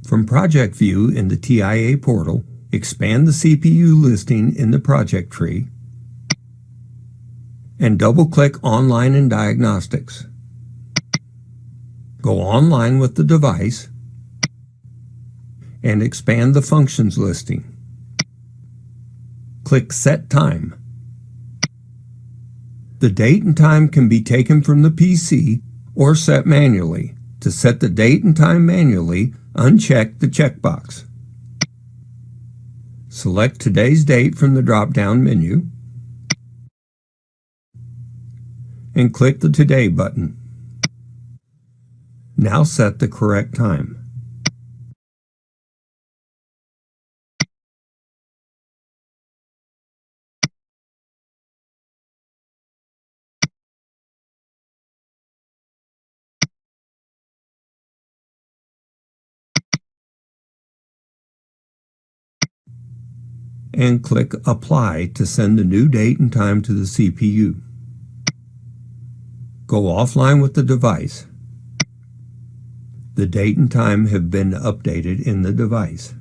From Project View in the TIA portal, expand the CPU listing in the project tree and double-click Online and Diagnostics. Go online with the device and expand the functions listing. Click Set Time. The date and time can be taken from the PC or set manually. To set the date and time manually, uncheck the checkbox. Select today's date from the drop-down menu and click the Today button. Now set the correct time. And click Apply to send the new date and time to the CPU. Go offline with the device. The date and time have been updated in the device.